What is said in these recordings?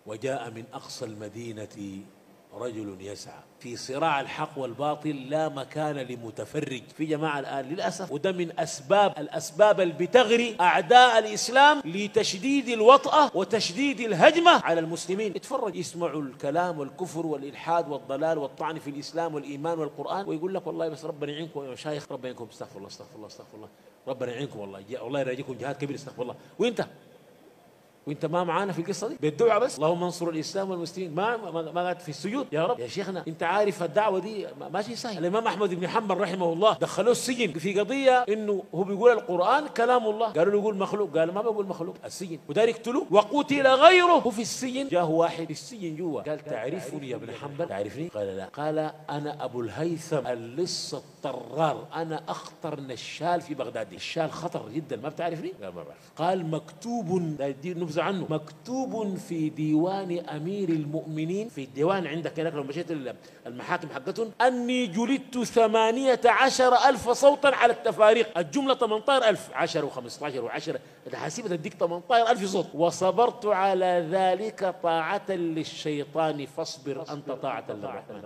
وجاء من أقصى المدينة رجل يسعى في صراع الحق والباطل، لا مكان لمتفرج. في جماعة الآن للأسف، وده من الأسباب اللي بتغري أعداء الإسلام لتشديد الوطأة وتشديد الهجمة على المسلمين. اتفرج، يسمعوا الكلام والكفر والإلحاد والضلال والطعن في الإسلام والإيمان والقرآن، ويقول لك والله بس ربنا يعينكم يا مشايخ، ربنا يعينكم، استغفر الله استغفر الله استغفر الله، ربنا يعينكم والله يراجيكم جهاد كبير، استغفر الله. وانت ما معانا في القصه دي بالدعاء بس، اللهم انصر الاسلام والمسلمين، ما قاعد في السجود يا رب يا شيخنا. انت عارف الدعوه دي ماشي سهل. الامام احمد بن حنبل رحمه الله دخلوه السجن في قضيه انه هو بيقول القران كلام الله، قالوا له يقول مخلوق، قال ما بقول مخلوق، السجن، وده يقتلوه وقتل غيره. هو في السجن جاه واحد في السجن جوا قال تعرفني يا ابن حنبل؟ تعرفني؟ قال لا. قال انا ابو الهيثم اللص الطرار، انا اخطر نشال في بغداد. الشال خطر جدا، ما بتعرفني؟ قال ما بعرف. قال مكتوب عنه، مكتوب في ديوان أمير المؤمنين، في الديوان عندك هناك لو مشيت المحاكم حقتهم، أني جلدت 18,000 صوتا على التفاريق. الجملة 18,000، 10 و15 و10 الحاسبة تديك 18,000 صوت. وصبرت على ذلك طاعة للشيطان، فاصبر أنت طاعة للرحمن.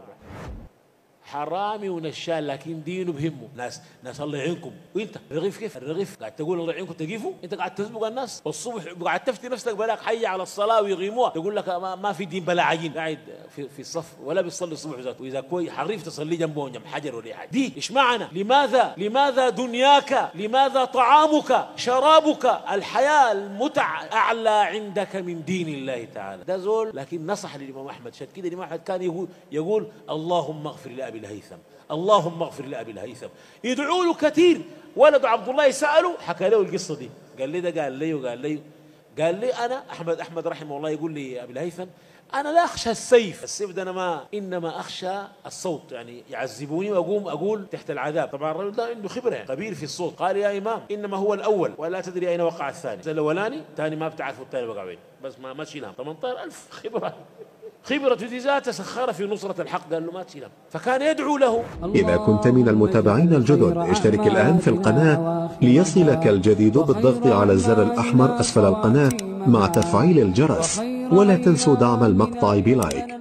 حرامي ونشال لكن دينه بهمه. ناس الله يعينكم. وانت الرغيف كيف؟ الرغيف قاعد تقول الله يعينكم تقيفوا، انت قاعد تسبق الناس، والصبح قاعد تفتي نفسك بلاك حي على الصلاه ويغيموها، تقول لك ما في دين بلا عجين، قاعد في الصف ولا بيصلي الصبح ذاته، واذا كوي حريف تصلي جنبه جنب حجر ولا حاجه. دي ايش معنى؟ لماذا دنياك؟ لماذا طعامك؟ شرابك؟ الحياه المتع اعلى عندك من دين الله تعالى. ده زول لكن نصح للامام احمد، شد كده الامام احمد كان يقول اللهم اغفر لابي الهيثم، اللهم اغفر لأبي الهيثم. يدعوا له كثير. ولد عبد الله سأله، حكى له القصة دي، قال لي ده قال لي أنا أحمد رحمه الله يقول لي أبي الهيثم أنا لا أخشى السيف ده أنا إنما أخشى الصوت، يعني يعذبوني وأقوم أقول تحت العذاب. طبعا الرجل ده عنده خبرة يعني خبير في الصوت. قال يا إمام إنما هو الأول ولا تدري أين وقع الثاني، الأولاني ثاني ما بتعرفوا الثاني وقع وين، بس ما تشيلها. 18,000 خبرة دي ذاتها سخرة في نصرة الحق، قال له ما تشيلها، فكان يدعو له. إذا كنت من المتابعين الجدد اشترك الآن في القناة ليصلك الجديد بالضغط على الزر الأحمر أسفل القناة مع تفعيل الجرس، ولا تنسوا دعم المقطع بلايك.